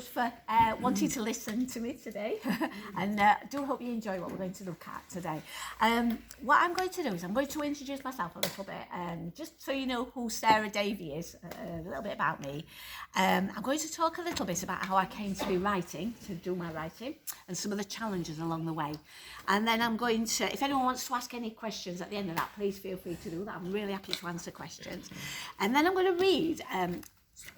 For wanting to listen to me today and do hope you enjoy what we're going to look at today. What I'm going to do is I'm going to introduce myself a little bit, just so you know who Sarah Davey is, a little bit about me. I'm going to talk a little bit about how I came to be writing, to do my writing, and some of the challenges along the way. And then I'm going to, if anyone wants to ask any questions at the end of that, please feel free to do that. I'm really happy to answer questions. And then I'm going to read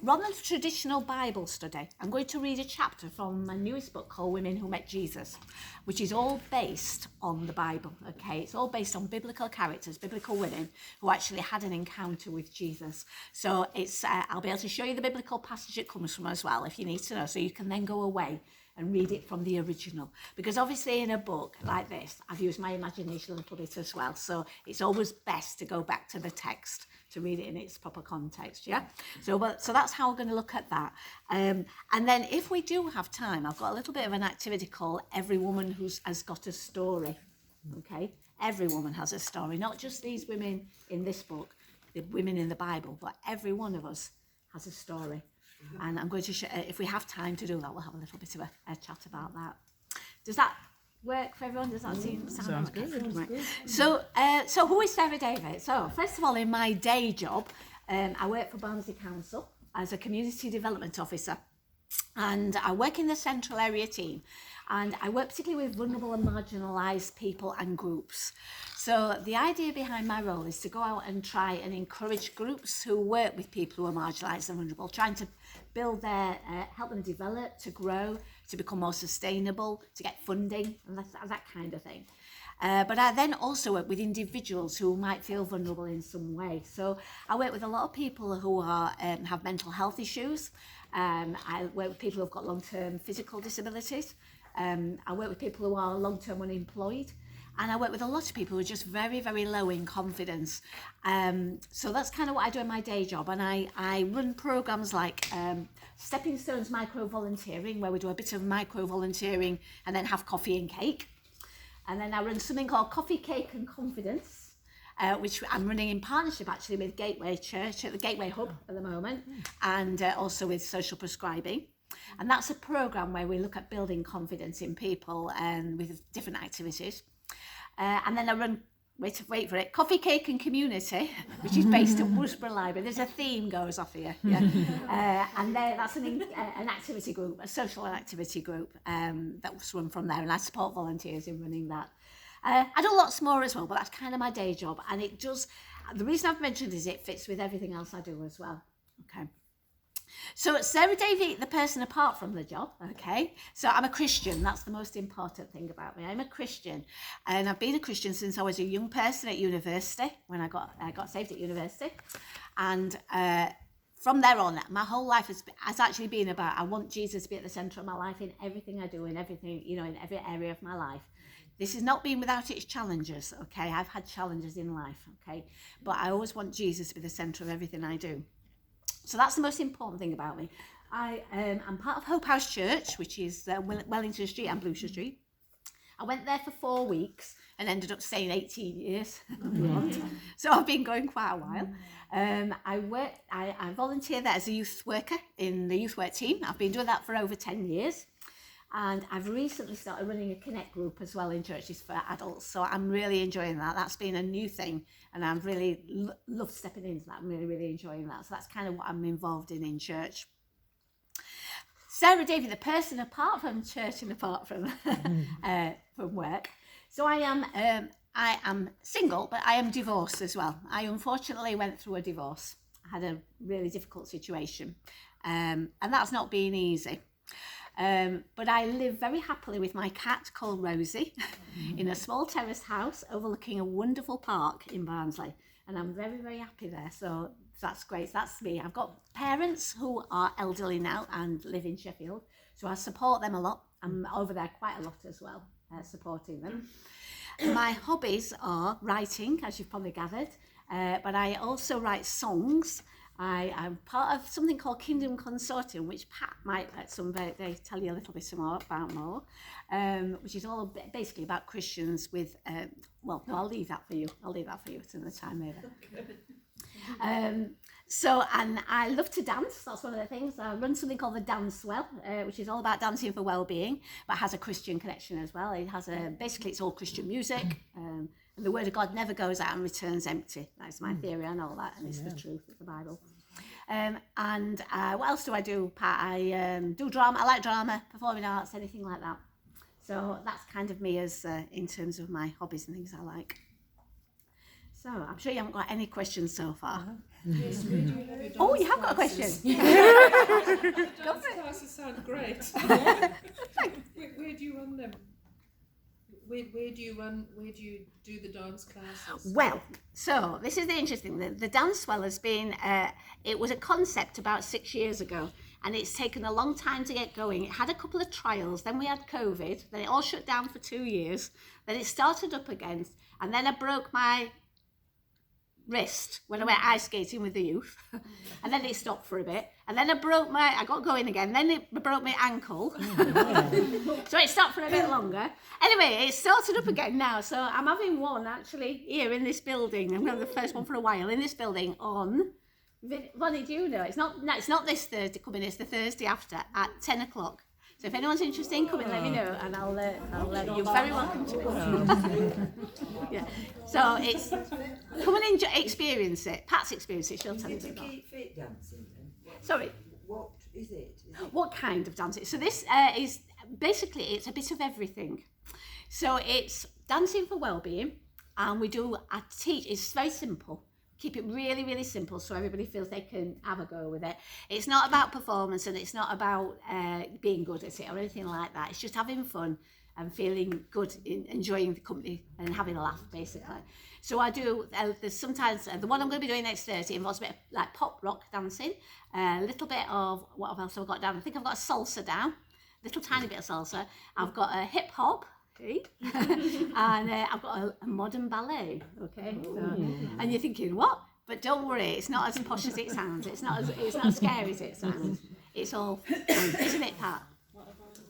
rather than traditional Bible study, I'm going to read a chapter from my newest book called Women Who Met Jesus, which is all based on the Bible, okay? It's all based on biblical characters, biblical women who actually had an encounter with Jesus. So it's I'll be able to show you the biblical passage it comes from as well, if you need to know, so you can then go away and read it from the original. Because obviously in a book like this, I've used my imagination a little bit as well. So it's always best to go back to the text to read it in its proper context, yeah? So that's how we're going to look at that. And then if we do have time, I've got a little bit of an activity called Every Woman Has Got a Story, okay? Every woman has a story, not just these women in this book, the women in the Bible, but every one of us has a story. And I'm going to show, if we have time to do that, we'll have a little bit of a chat about that. Does that work for everyone? Does that sound good? Right. So who is Sarah Davey? So first of all, in my day job, I work for Barnsley Council as a community development officer, and I work in the central area team, and I work particularly with vulnerable and marginalised people and groups. So the idea behind my role is to go out and try and encourage groups who work with people who are marginalised and vulnerable, trying to build their, help them develop, to grow, to become more sustainable, to get funding, and that kind of thing. But I then also work with individuals who might feel vulnerable in some way. So I work with a lot of people who are have mental health issues. I work with people who've got long-term physical disabilities. I work with people who are long-term unemployed. And I work with a lot of people who are just very, very low in confidence. So that's kind of what I do in my day job. And I run programs like Stepping Stones Micro Volunteering, where we do a bit of micro volunteering and then have coffee and cake. And then I run something called Coffee, Cake and Confidence, which I'm running in partnership actually with Gateway Church at the Gateway Hub at the moment, and also with Social Prescribing. And that's a program where we look at building confidence in people and with different activities. And then I run, wait for it, Coffee, Cake and Community, which is based at Worsborough Library. There's a theme goes off here, yeah. And that's an activity group, a social activity group that's run from there, and I support volunteers in running that. I do lots more as well, but that's kind of my day job, and it does. The reason I've mentioned is it fits with everything else I do as well. Okay. So Sarah Davey, the person apart from the job, okay? So I'm a Christian. That's the most important thing about me. I'm a Christian, and I've been a Christian since I was a young person at university, when I got saved at university. And from there on, my whole life has actually been about, I want Jesus to be at the centre of my life in everything I do, in everything, in every area of my life. This has not been without its challenges, okay? I've had challenges in life, okay? But I always want Jesus to be the centre of everything I do. So that's the most important thing about me. I'm part of Hope House Church, which is Wellington Street and Blucher Street. I went there for 4 weeks and ended up staying 18 years. So I've been going quite a while. I volunteer there as a youth worker in the youth work team. I've been doing that for over 10 years. And I've recently started running a Connect group as well in churches for adults. So I'm really enjoying that. That's been a new thing. And I've really loved stepping into that. I'm really, really enjoying that. So that's kind of what I'm involved in church. Sarah Davey, the person apart from church and apart from from work. So I am single, but I am divorced as well. I unfortunately went through a divorce. I had a really difficult situation. And that's not been easy. But I live very happily with my cat called Rosie in a small terraced house overlooking a wonderful park in Barnsley, and I'm very, very happy there. So that's great. That's me. I've got parents who are elderly now and live in Sheffield, so I support them a lot. I'm over there quite a lot as well, supporting them. My hobbies are writing, as you've probably gathered, but I also write songs. I'm part of something called Kingdom Consortium, which Pat might at some day tell you a little bit more about, which is all basically about Christians with, I'll leave that for you. I'll leave that for you at another time later. So, and I love to dance. That's one of the things. I run something called the Dance Well, which is all about dancing for well-being, but has a Christian connection as well. It has basically it's all Christian music, and the word of God never goes out and returns empty. That's my theory on all that, and it's the truth of the Bible. And what else do I do, Pat? I do drama. I like drama, performing arts, anything like that. So that's kind of me as in terms of my hobbies and things I like. So I'm sure you haven't got any questions so far. Yes, where do you have your Oh, you dance have got a classes? question. Dance classes sound great. Where do you run them? Where do you do the dance classes? Well, so this is the interesting thing. The Dance Well has been, it was a concept about 6 years ago, and it's taken a long time to get going. It had a couple of trials, then we had COVID, then it all shut down for 2 years, then it started up again, and then I broke my wrist when I went ice skating with the youth, and then it stopped for a bit, and then I got going again, then it broke my ankle, so it stopped for a bit longer. Anyway, it started up again now, so I'm having one actually here in this building. I'm going to have the first one for a while in this building on, Ronnie, do you know? It's not this Thursday coming, it's the Thursday after at 10 o'clock. So if anyone's interested in coming, let me know, and you're very welcome to it. Yeah. So it's come and experience it. Pat's experienced it. She'll tell you about. Keep fit dancing then? Sorry. What is it? What kind of dancing? So this is basically it's a bit of everything. So it's dancing for well-being, and I teach. It's very simple. Keep it really, really simple so everybody feels they can have a go with it. It's not about performance, and it's not about being good at it or anything like that. It's just having fun and feeling good, enjoying the company and having a laugh, basically. So I do, there's sometimes, the one I'm going to be doing next Thursday involves a bit of like pop rock dancing, a little bit of, what else have I got down? I think I've got a salsa down, little tiny bit of salsa. I've got a hip hop, and I've got a modern ballet, okay? So, and you're thinking, what? But don't worry, it's not as posh as it sounds. It's not as scary as it sounds. It's all, isn't it, Pat?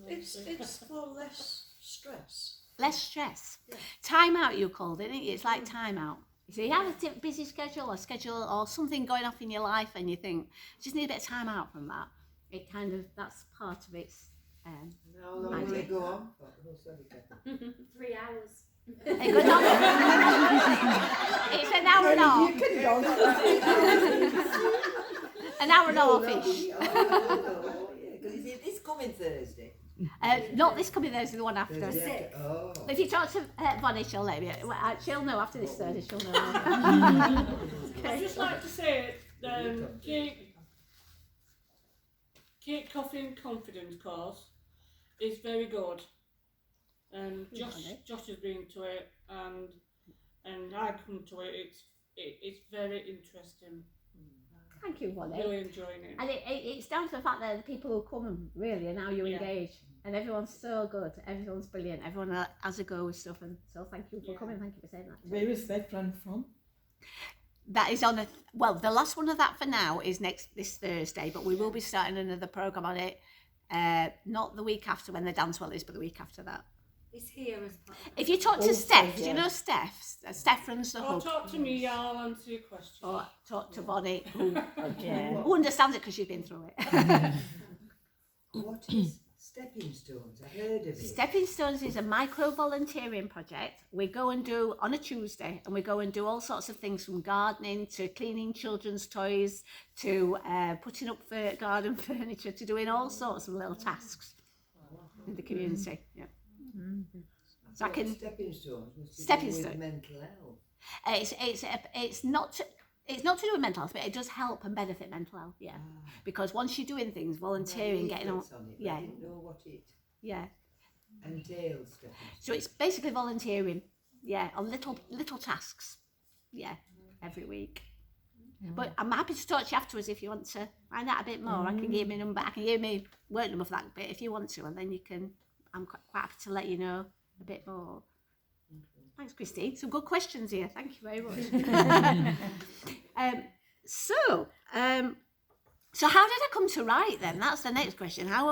It's for less stress. Less stress. Yeah. Time out, you called it, isn't it? It's like time out. So you have a busy schedule or something going off in your life, and you think, just need a bit of time out from that. It kind of, that's part of its How long will it go on? 3 hours. It goes on. It's an hour and a half. You can go. An hour and a half-ish. Because it's coming Thursday. Not this coming Thursday, the one after. Thursday. Oh. If you talk to Bonnie, she'll let me. She'll know after this Thursday. She'll know. I'd just like to say, Cake, Coffee and Confidence course is very good. Josh has been to it, and I come to it. It's very interesting. Thank you, Bonnie. Really enjoying it. And it's down to the fact that the people who come really and how you engage, and everyone's so good, everyone's brilliant, everyone has a go with stuff, and so thank you for coming, thank you for saying that. Where is that run from? That is on the last one of that for now is this Thursday, but we will be starting another programme on it, not the week after when the Dance Well is, but the week after that. It's here as part of If you talk to Steph, do you know Steph? Steph runs the Or hub. talk to me, I'll answer your questions. Or talk to Bonnie, who understands it because she's been through it. What is Stepping Stones? I've heard of it. Stepping Stones is a micro-volunteering project. We go and do on a Tuesday, and we go and do all sorts of things from gardening to cleaning children's toys to putting up garden furniture to doing all sorts of little tasks in the community. Yeah. So I can. Stepping Stones must be Stepping with Stone. mental health. It's not to do with mental health, but it does help and benefit mental health. Yeah, because once you're doing things, volunteering, getting on. It, Yeah. I didn't know what it entails. Stepping So it's basically volunteering. Yeah, on little tasks. Yeah, every week. But I'm happy to talk to you afterwards if you want to find out a bit more. I can give you my number. I can give you my work number for that bit if you want to, and then you can. I'm quite happy to let you know a bit more. Thanks, Christine. Some good questions here. Thank you very much. So how did I come to write then? That's the next question. How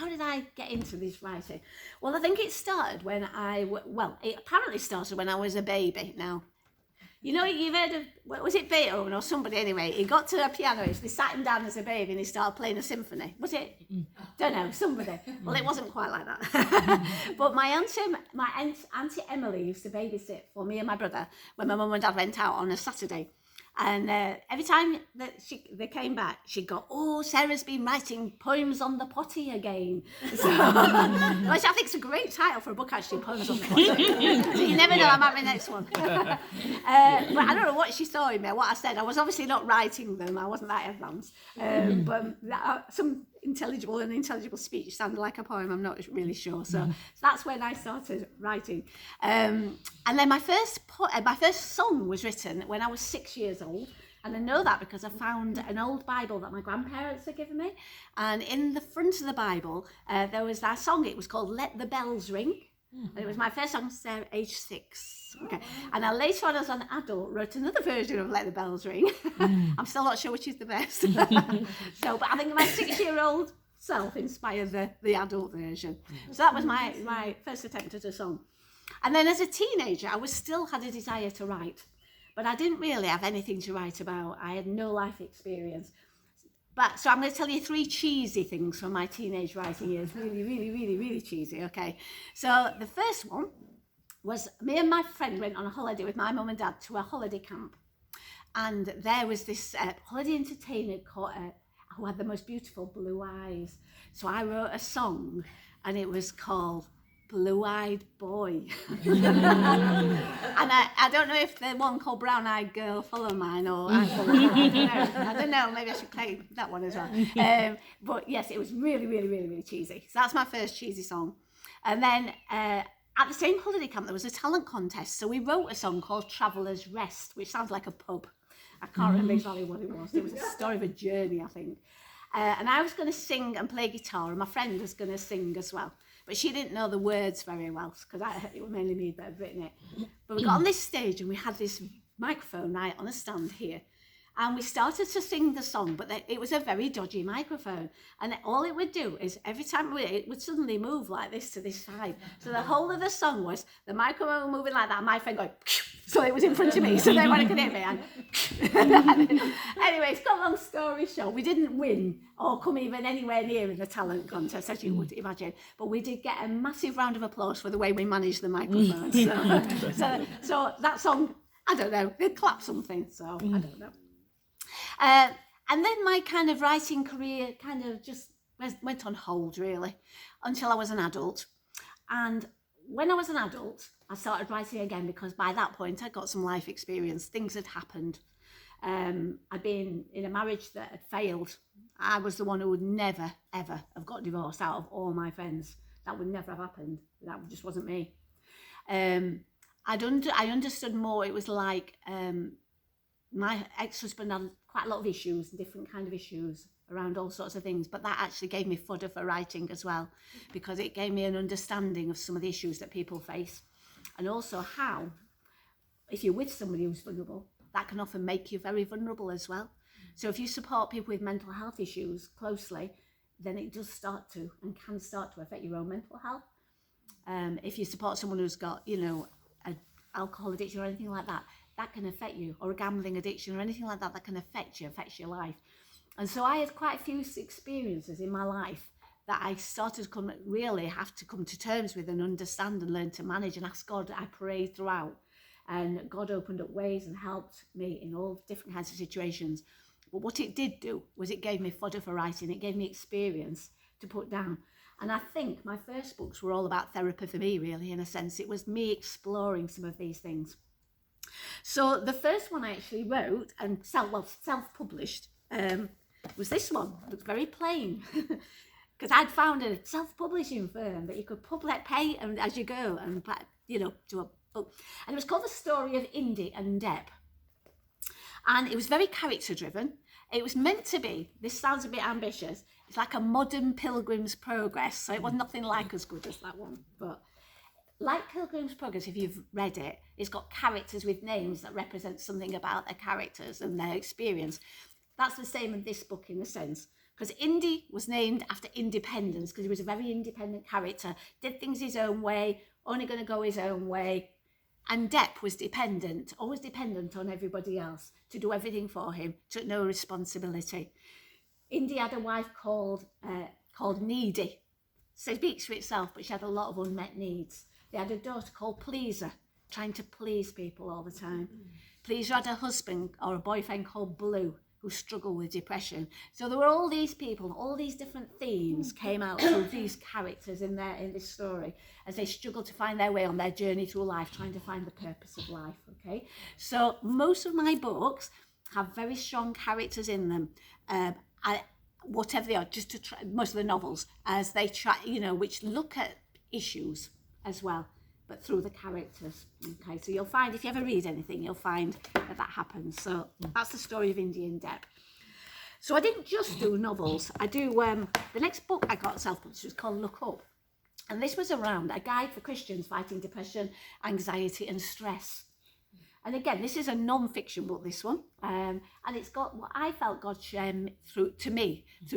did I get into this writing? Well, I think it started when it apparently started when I was a baby. Now, You know, you've heard of, was it Beethoven or somebody anyway? He got to a piano, they sat him down as a baby and he started playing a symphony. Was it? Don't know, somebody. Well, it wasn't quite like that. But my auntie Emily used to babysit for me and my brother when my mum and dad went out on a Saturday. And every time that they came back, she'd go, "Oh, Sarah's been writing poems on the potty again." So, which I think is a great title for a book, actually, Poems on the Potty. So you never know, I might be next one. But I don't know what she saw in me, what I said. I was obviously not writing them, I wasn't that advanced. But some unintelligible speech sounded like a poem, I'm not really sure. So that's when I started writing. And then my first song was written when I was 6 years old. And I know that because I found an old Bible that my grandparents had given me. And in the front of the Bible, there was that song. It was called Let the Bells Ring. And it was my first song, age 6. Okay. And I later on, as an adult, wrote another version of Let the Bells Ring. I'm still not sure which is the best. But I think my 6-year-old self inspired the adult version. So that was my first attempt at a song. And then as a teenager, I still had a desire to write. But I didn't really have anything to write about. I had no life experience. So I'm going to tell you 3 cheesy things from my teenage writing years. Really, really, really, really cheesy, okay? So the first one was me and my friend went on a holiday with my mum and dad to a holiday camp. And there was this holiday entertainer who had the most beautiful blue eyes. So I wrote a song and it was called Blue-Eyed Boy. And I don't know if the one called Brown-Eyed Girl followed mine or I don't know, maybe I should play that one as well. But yes, it was really, really, really, really cheesy. So that's my first cheesy song. And then at the same holiday camp, there was a talent contest. So we wrote a song called Traveller's Rest, which sounds like a pub. I can't remember exactly what it was. It was a story of a journey, I think. And I was going to sing and play guitar, and my friend was going to sing as well. But she didn't know the words very well, because it was mainly me that had written it. But we got on this stage and we had this microphone right on a stand here. And we started to sing the song, but it was a very dodgy microphone. And all it would do is every time it would suddenly move like this to this side. So the whole of the song was the microphone moving like that, and my friend going, so it was in front of me, so nobody could hear me. And anyway, it's got a long story short. We didn't win or come even anywhere near in the talent contest, as you would imagine. But we did get a massive round of applause for the way we managed the microphone. So that song, I don't know, they clapped something, so I don't know. And then my kind of writing career kind of just went on hold, really, until I was an adult. And when I was an adult, I started writing again because by that point I'd got some life experience. Things had happened. I'd been in a marriage that had failed. I was the one who would never, ever have got divorced out of all my friends. That would never have happened. That just wasn't me. I understood more. It was like my ex-husband had quite a lot of issues, different kind of issues around all sorts of things, but that actually gave me fodder for writing as well, because it gave me an understanding of some of the issues that people face, and also how, if you're with somebody who's vulnerable, that can often make you very vulnerable as well. So if you support people with mental health issues closely, then it does start to and can start to affect your own mental health. If you support someone who's got, an alcohol addiction or anything like that, that can affect you, or a gambling addiction or anything like that, that can affects your life. And so I had quite a few experiences in my life that I started to really have to come to terms with and understand and learn to manage and ask God. I prayed throughout, and God opened up ways and helped me in all different kinds of situations. But what it did do was it gave me fodder for writing. It gave me experience to put down. And I think my first books were all about therapy for me, really, in a sense. It was me exploring some of these things. So the first one I actually wrote and self-published was this one. It was very plain, because I'd found a self-publishing firm that you could pay and as you go and do a book. And it was called The Story of Indy and Deb. And it was very character-driven. It was meant to be, this sounds a bit ambitious, it's like a modern Pilgrim's Progress. So it was nothing like as good as that one, but like Pilgrim's Progress, if you've read it, it's got characters with names that represent something about their characters and their experience. That's the same in this book in a sense, because Indy was named after independence, because he was a very independent character, did things his own way, only going to go his own way, And Depp was always dependent on everybody else to do everything for him, took no responsibility. Indy had a wife called Needy. So it speaks for itself, but she had a lot of unmet needs. They had a daughter called Pleaser, trying to please people all the time. Pleaser had a husband or a boyfriend called Blue, who struggled with depression. So there were all these people, all these different themes came out through these characters in this story as they struggled to find their way on their journey through life, trying to find the purpose of life, okay? So most of my books have very strong characters in them, whatever they are, just to try, most of the novels, as they try, which look at issues as well, but through the characters. Okay, so you'll find, if you ever read anything, you'll find that happens. So that's the story of Indy and Depp. So I didn't just do novels. I do, the next book I got self-published was called Look Up. And this was around a guide for Christians fighting depression, anxiety and stress. And again, this is a non-fiction book, this one. And it's got what I felt God shared through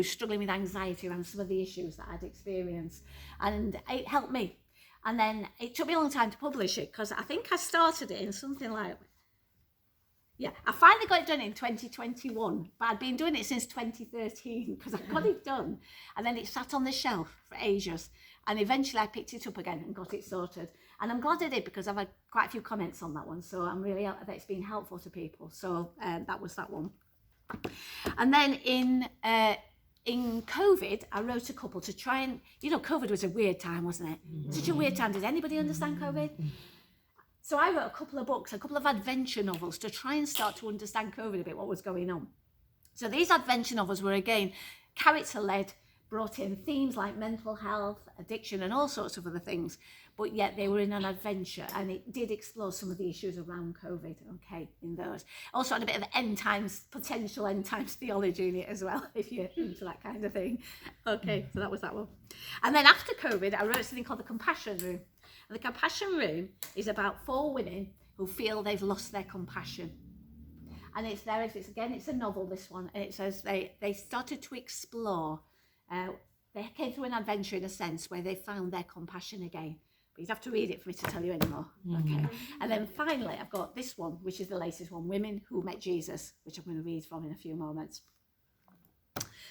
struggling with anxiety around some of the issues that I'd experienced. And it helped me. And then it took me a long time to publish it because I think I started it in something like, I finally got it done in 2021, but I'd been doing it since 2013 because I got it done. And then it sat on the shelf for ages. And eventually I picked it up again and got it sorted. And I'm glad I did because I've had quite a few comments on that one. So I'm really that it's been helpful to people. So that was that one. And then in COVID, I wrote a couple to try and, COVID was a weird time, wasn't it? Such a weird time. Did anybody understand COVID? So I wrote a couple of books, a couple of adventure novels to try and start to understand COVID a bit, what was going on. So these adventure novels were, again, character-led, brought in themes like mental health, addiction, and all sorts of other things, but yet they were in an adventure, and it did explore some of the issues around COVID, okay, in those. Also had a bit of potential end times theology in it as well, if you're into that kind of thing. Okay, so that was that one. And then after COVID, I wrote something called The Compassion Room. And The Compassion Room is about 4 women who feel they've lost their compassion. And it's a novel, this one, and it says they started to explore. They came through an adventure in a sense where they found their compassion again. But you'd have to read it for me to tell you anymore. Okay. And then finally, I've got this one, which is the latest one, Women Who Met Jesus, which I'm going to read from in a few moments.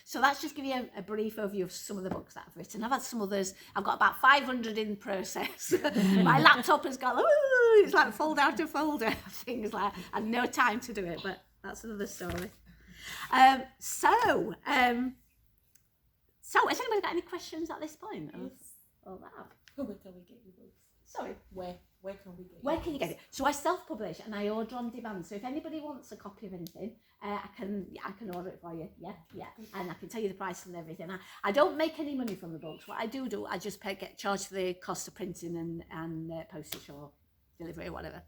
So that's just give you a brief overview of some of the books that I've written. I've had some others. I've got about 500 in process. My laptop has gone, it's like fold out a folder, things like, I had no time to do it, but that's another story. So has anybody got any questions at this point? Yes. Oh, wow. Where can we get your books? Sorry. Where can we get Where can you get it? So I self-publish and I order on demand. So if anybody wants a copy of anything, I can order it for you. Yeah. And I can tell you the price and everything. I don't make any money from the books. What I do, I just get charged for the cost of printing and postage or delivery or whatever.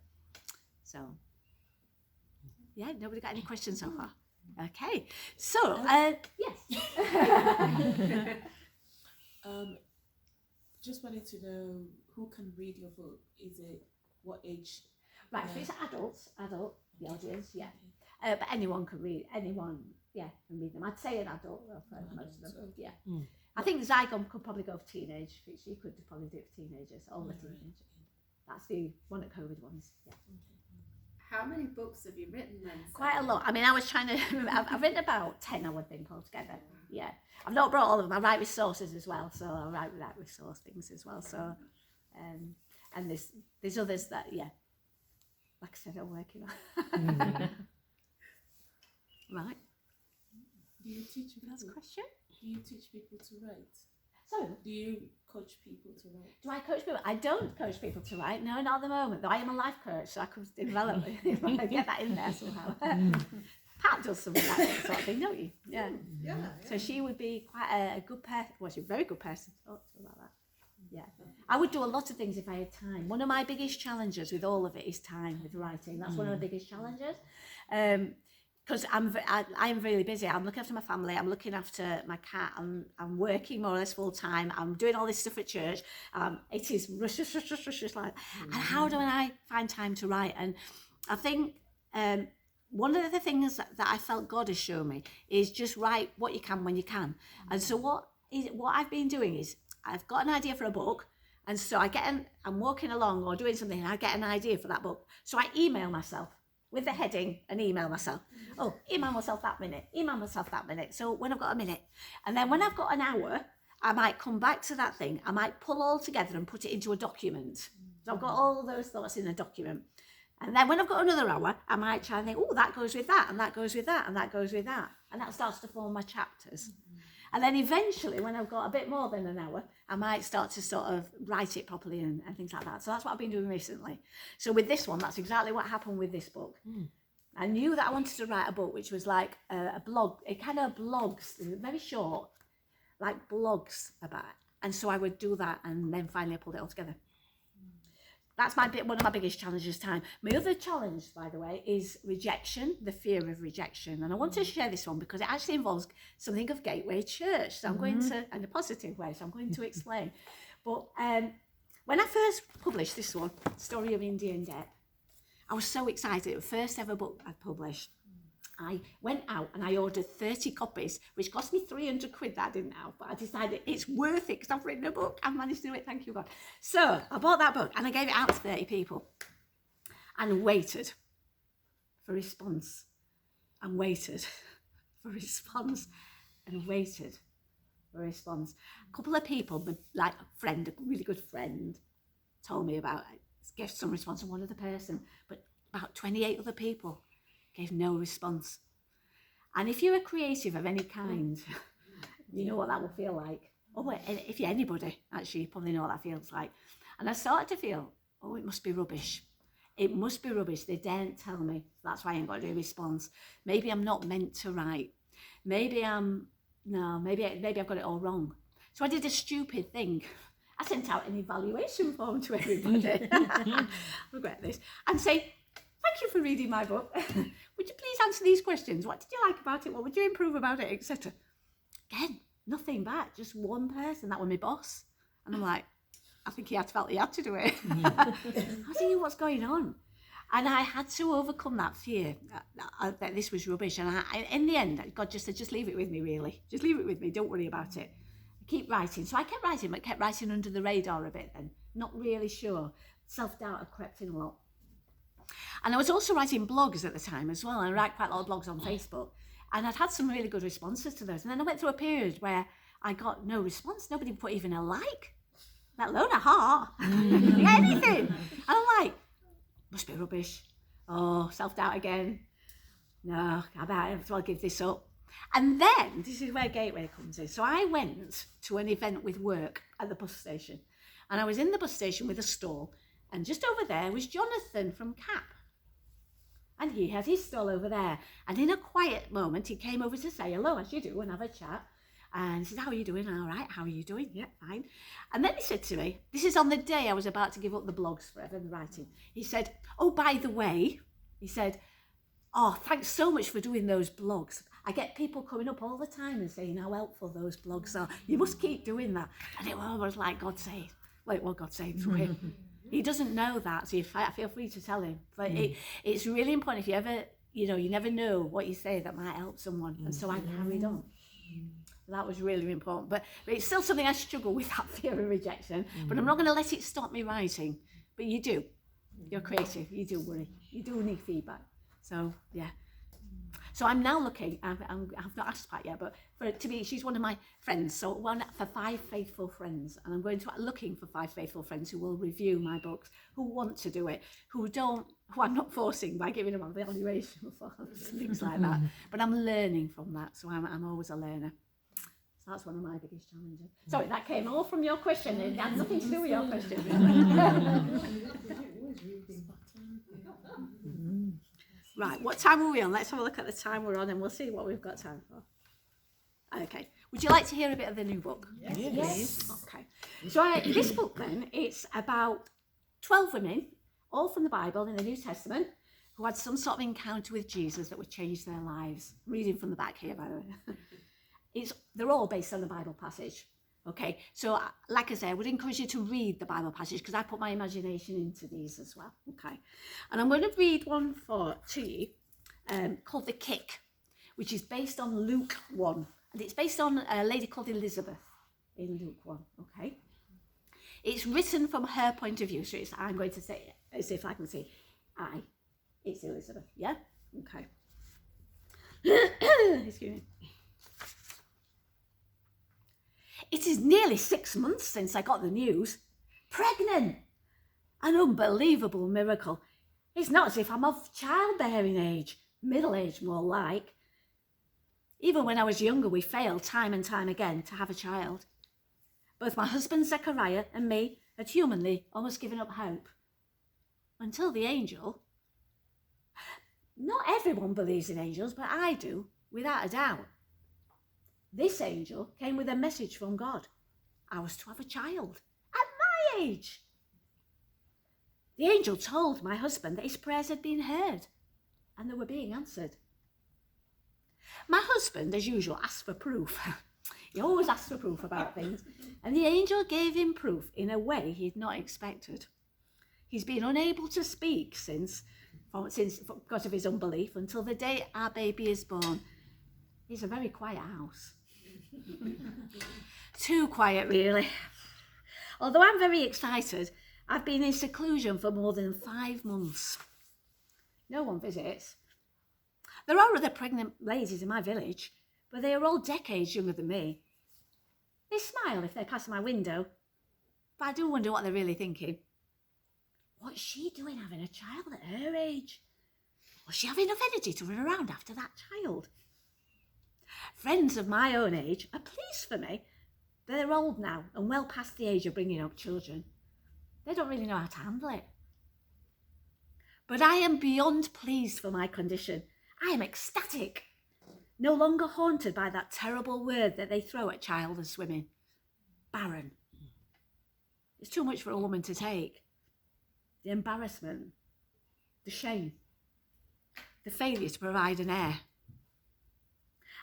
So, yeah, nobody got any questions so far? Okay. So, yes. Just wanted to know who can read your book. Is it what age? Right, so it's adult, the audience, yeah. But anyone can read, can read them. I'd say an adult though, for most of them, yeah. I think Zygon could probably go for teenage, which you could probably do it for teenagers, older teenagers. That's the one at COVID ones, yeah. How many books have you written then? Quite a lot. I mean, I was trying to, I've written about 10, I would think, altogether. Yeah. I've not brought all of them. I write with sources as well. So I write with source things as well. So, and there's others that, like I said, I'm working on. Right. Do you teach people? Last question? Do you teach people to write? Sorry? Do you coach people to write? Do I coach people? I don't coach people to write. No, not at the moment. Though I am a life coach, so I could develop it if I get that in there somehow. Pat does some of that sort of thing, don't you? Yeah. So she would be quite a good person. Well, she's a very good person to talk to about that. Yeah. I would do a lot of things if I had time. One of my biggest challenges with all of it is time with writing. That's one of the biggest challenges. Because I am really busy. I'm looking after my family. I'm looking after my cat. I'm working more or less full time. I'm doing all this stuff at church. It is rush, like, and how do I find time to write? And I think one of the things that I felt God has shown me is just write what you can when you can. And so what I've been doing is I've got an idea for a book. And so I'm walking along or doing something and I get an idea for that book. So I email myself with the heading and email myself. Oh, email myself that minute. So when I've got a minute, and then when I've got an hour, I might come back to that thing. I might pull all together and put it into a document. So I've got all those thoughts in a document. And then when I've got another hour, I might try and think, oh, that goes with that, and that goes with that, and that goes with that. And that starts to form my chapters. And then eventually, when I've got a bit more than an hour, I might start to sort of write it properly and things like that. So that's what I've been doing recently. So with this one, that's exactly what happened with this book. I knew that I wanted to write a book which was like a blog. It kind of blogs, very short, like blogs about it. And so I would do that and then finally I pulled it all together. That's one of my biggest challenges this time. My other challenge, by the way, is rejection, the fear of rejection. And I want to share this one because it actually involves something of Gateway Church. So I'm going to, in a positive way, so I'm going to explain. But when I first published this one, Story of Indian Debt, I was so excited. It was the first ever book I'd published. I went out and I ordered 30 copies, which cost me 300 quid that I didn't have, but I decided it's worth it because I've written a book. I've managed to do it, thank you God. So I bought that book and I gave it out to 30 people and waited for response and waited for response and waited for response. A couple of people, like a friend, a really good friend, told me about it, gave some response from one other person, but about 28 other people gave no response. And if you're a creative of any kind, you know what that will feel like. Oh, if you're anybody, actually, you probably know what that feels like. And I started to feel, oh, it must be rubbish. It must be rubbish. They daren't tell me. That's why I ain't got a response. Maybe I'm not meant to write. Maybe I've got it all wrong. So I did a stupid thing. I sent out an evaluation form to everybody. I regret this. And say, thank you for reading my book. Would you please answer these questions? What did you like about it? What would you improve about it, etc.? Again, nothing back. Just one person. That was my boss. And I'm like, I think he felt he had to do it. I was thinking, what's going on? And I had to overcome that fear that this was rubbish. And in the end, God just said, just leave it with me, really. Just leave it with me. Don't worry about it. Keep writing. So I kept writing, but kept writing under the radar a bit then. Not really sure. Self-doubt had crept in a lot. And I was also writing blogs at the time as well. I write quite a lot of blogs on Facebook. And I'd had some really good responses to those. And then I went through a period where I got no response. Nobody put even a like, let alone a heart, anything. And I'm like, must be rubbish. Oh, self-doubt again. No, I might as well give this up. And then, this is where Gateway comes in. So I went to an event with work at the bus station. And I was in the bus station with a stall. And just over there was Jonathan from CAP. And he had his stall over there. And in a quiet moment, he came over to say hello, as you do, and have a chat. And he said, how are you doing? All right, how are you doing? Yeah, fine. And then he said to me, this is on the day I was about to give up the blogs forever and the writing. He said, oh, by the way, he said, oh, thanks so much for doing those blogs. I get people coming up all the time and saying how helpful those blogs are. You must keep doing that. And it was almost like God saying, wait, what God saying through him. He doesn't know that, so feel free to tell him. But it's really important if you ever, you never know what you say that might help someone. And so I carried on. That was really important. But it's still something I struggle with, that fear of rejection. But I'm not going to let it stop me writing. But you do. You're creative. You do worry. You do need feedback. So, yeah. So I'm now looking, I've not asked Pat yet, but she's one of my friends, so one for 5 faithful friends, and I'm looking for 5 faithful friends who will review my books, who want to do it, who I'm not forcing by giving them evaluation forms, things like that, but I'm learning from that, so I'm always a learner. So that's one of my biggest challenges. Sorry, that came all from your question, it had nothing to do with your question. Right, what time are we on? Let's have a look at the time we're on and we'll see what we've got time for. Okay, would you like to hear a bit of the new book? Yes. Okay, so this book then, it's about 12 women, all from the Bible in the New Testament, who had some sort of encounter with Jesus that would change their lives. I'm reading from the back here, by the way. They're all based on the Bible passage. Okay, so like I say, I would encourage you to read the Bible passage because I put my imagination into these as well. Okay, and I'm going to read one to you called The Kick, which is based on Luke 1. And it's based on a lady called Elizabeth in Luke 1. Okay, It's written from her point of view, so I'm going to say it as if I can say, it's Elizabeth, yeah? Okay. Excuse me. It is nearly 6 months since I got the news. Pregnant! An unbelievable miracle. It's not as if I'm of childbearing age, middle age more like. Even when I was younger, we failed time and time again to have a child. Both my husband Zechariah and me had humanly almost given up hope. Until the angel. Not everyone believes in angels, but I do, without a doubt. This angel came with a message from God. I was to have a child at my age. The angel told my husband that his prayers had been heard and they were being answered. My husband, as usual, asked for proof. He always asks for proof about things, and the angel gave him proof in a way he'd not expected. He's been unable to speak since because of his unbelief until the day our baby is born. It's a very quiet house. Too quiet, really. Although I'm very excited, I've been in seclusion for more than 5 months. No one visits. There are other pregnant ladies in my village, but they are all decades younger than me. They smile if they pass my window, but I do wonder what they're really thinking. What's she doing having a child at her age? Will she have enough energy to run around after that child? Friends of my own age are pleased for me. They're old now and well past the age of bringing up children. They don't really know how to handle it. But I am beyond pleased for my condition. I am ecstatic. No longer haunted by that terrible word that they throw at childless women. Barren. It's too much for a woman to take. The embarrassment, the shame, the failure to provide an heir.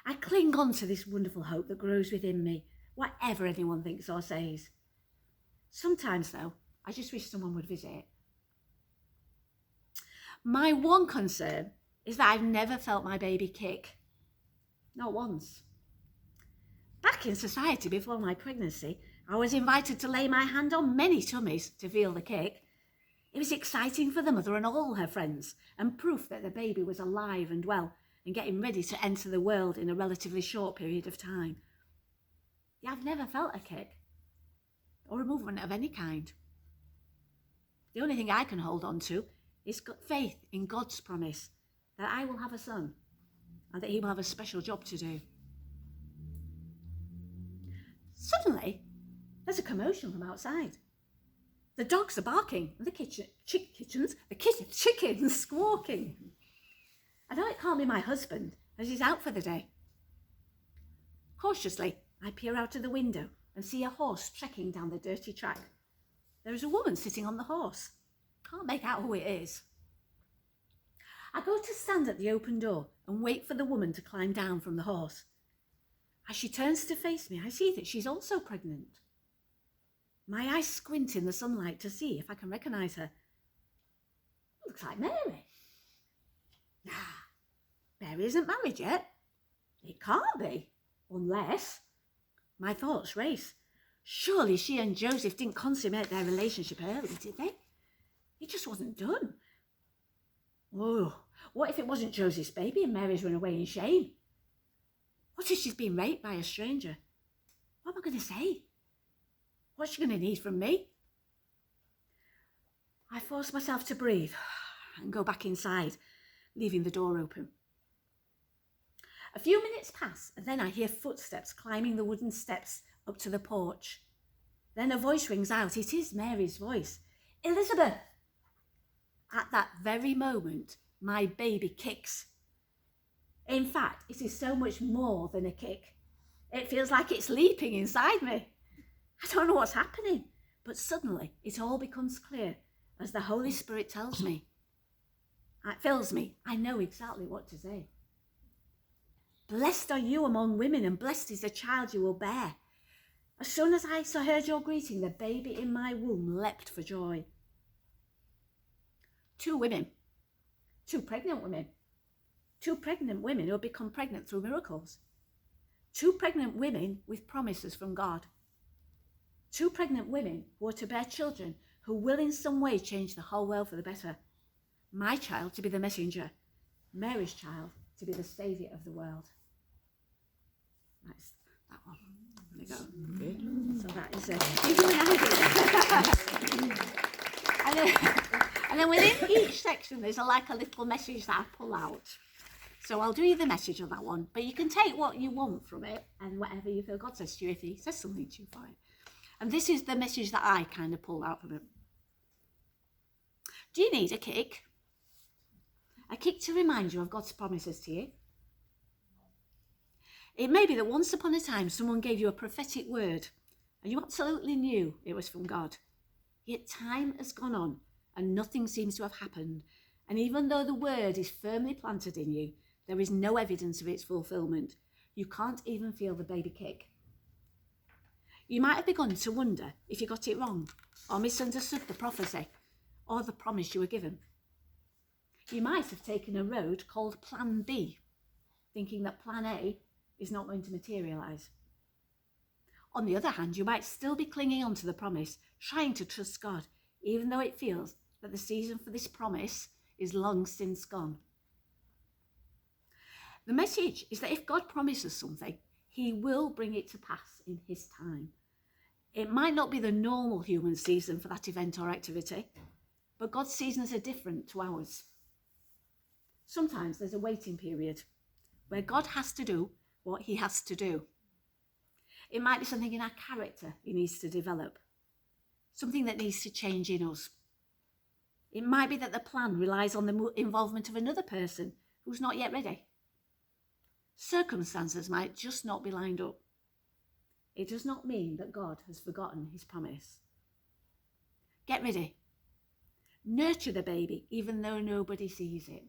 I cling on to this wonderful hope that grows within me, whatever anyone thinks or says. Sometimes, though, I just wish someone would visit. My one concern is that I've never felt my baby kick. Not once. Back in society before my pregnancy, I was invited to lay my hand on many tummies to feel the kick. It was exciting for the mother and all her friends, and proof that the baby was alive and well and getting ready to enter the world in a relatively short period of time. Yeah, I've never felt a kick or a movement of any kind. The only thing I can hold on to is faith in God's promise that I will have a son and that he will have a special job to do. Suddenly, there's a commotion from outside. The dogs are barking and the chickens squawking. I know it can't be my husband as he's out for the day. Cautiously, I peer out of the window and see a horse trekking down the dirty track. There is a woman sitting on the horse. Can't make out who it is. I go to stand at the open door and wait for the woman to climb down from the horse. As she turns to face me, I see that she's also pregnant. My eyes squint in the sunlight to see if I can recognise her. Looks like Mary. Nah, Mary isn't married yet. It can't be, unless... My thoughts race. Surely she and Joseph didn't consummate their relationship early, did they? It just wasn't done. Oh, what if it wasn't Joseph's baby and Mary's run away in shame? What if she's been raped by a stranger? What am I going to say? What's she going to need from me? I force myself to breathe and go back inside, leaving the door open. A few minutes pass, and then I hear footsteps climbing the wooden steps up to the porch. Then a voice rings out. It is Mary's voice. Elizabeth! At that very moment, my baby kicks. In fact, it is so much more than a kick. It feels like it's leaping inside me. I don't know what's happening, but suddenly it all becomes clear as the Holy Spirit tells me. It fills me. I know exactly what to say. Blessed are you among women, and blessed is the child you will bear. As soon as I heard your greeting, the baby in my womb leapt for joy. 2 women, 2 pregnant women, 2 pregnant women who have become pregnant through miracles, 2 pregnant women with promises from God. 2 pregnant women who are to bear children who will in some way change the whole world for the better. My child to be the messenger, Mary's child to be the saviour of the world. That's that one. There you go. So that is give you an idea. and then within each section there's like a little message that I pull out. So I'll do you the message on that one, but you can take what you want from it and whatever you feel God says to you, if he says something to you for it. And this is the message that I kind of pulled out from it. Do you need a kick? A kick to remind you of God's promises to you? It may be that once upon a time someone gave you a prophetic word and you absolutely knew it was from God. Yet time has gone on and nothing seems to have happened. And even though the word is firmly planted in you, there is no evidence of its fulfillment. You can't even feel the baby kick. You might have begun to wonder if you got it wrong or misunderstood the prophecy or the promise you were given. You might have taken a road called Plan B, thinking that Plan A is not going to materialise. On the other hand, you might still be clinging on to the promise, trying to trust God, even though it feels that the season for this promise is long since gone. The message is that if God promises something, he will bring it to pass in his time. It might not be the normal human season for that event or activity, but God's seasons are different to ours. Sometimes there's a waiting period where God has to do what he has to do. It might be something in our character he needs to develop, something that needs to change in us. It might be that the plan relies on the involvement of another person who's not yet ready. Circumstances might just not be lined up. It does not mean that God has forgotten his promise. Get ready. Nurture the baby even though nobody sees it.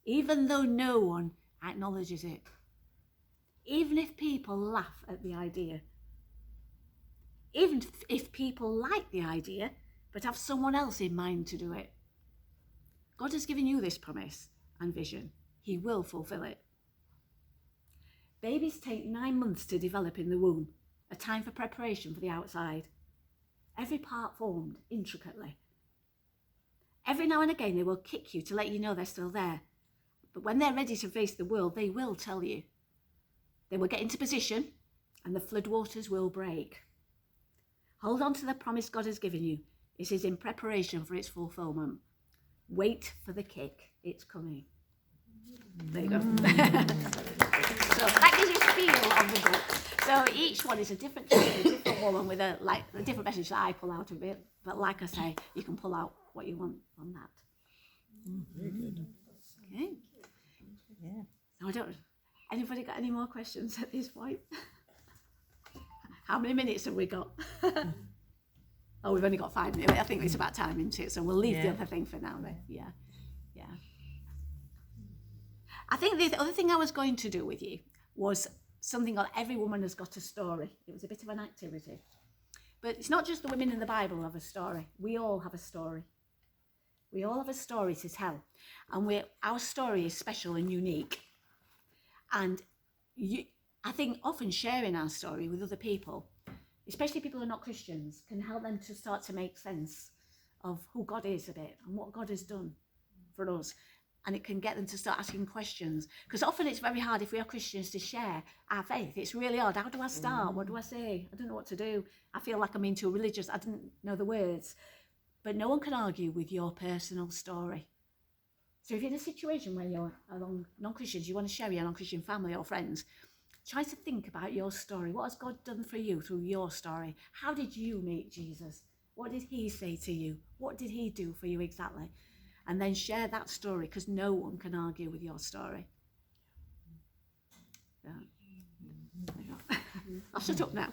Even though no one acknowledges it. Even if people laugh at the idea. Even if people like the idea but have someone else in mind to do it. God has given you this promise and vision. He will fulfill it. Babies take 9 months to develop in the womb, a time for preparation for the outside. Every part formed intricately. Every now and again they will kick you to let you know they're still there. But when they're ready to face the world, they will tell you. They will get into position and the floodwaters will break. Hold on to the promise God has given you. It is in preparation for its fulfillment. Wait for the kick. It's coming. There you go. So that gives you a feel of the book. So each one is a different chapter, a different woman with a different message that I pull out of it. But like I say, you can pull out what you want from that. Very good. Okay. Yeah. Now I don't. Anybody got any more questions at this point? How many minutes have we got? Oh, we've only got 5 minutes. I think it's about time, isn't it? So we'll leave the other thing for now then. Yeah. I think the other thing I was going to do with you was something that every woman has got a story. It was a bit of an activity. But it's not just the women in the Bible who have a story. We all have a story. We all have a story to tell. And our story is special and unique. And I think often sharing our story with other people, especially people who are not Christians, can help them to start to make sense of who God is a bit and what God has done for us. And it can get them to start asking questions. Because often it's very hard if we are Christians to share our faith. It's really hard. How do I start? What do I say? I don't know what to do. I feel like I'm being too religious. I didn't know the words. But no one can argue with your personal story. So if you're in a situation where you're among non-Christians, you want to share with your non-Christian family or friends, try to think about your story. What has God done for you through your story? How did you meet Jesus? What did he say to you? What did he do for you exactly? And then share that story, because no one can argue with your story. So, I'll shut up now.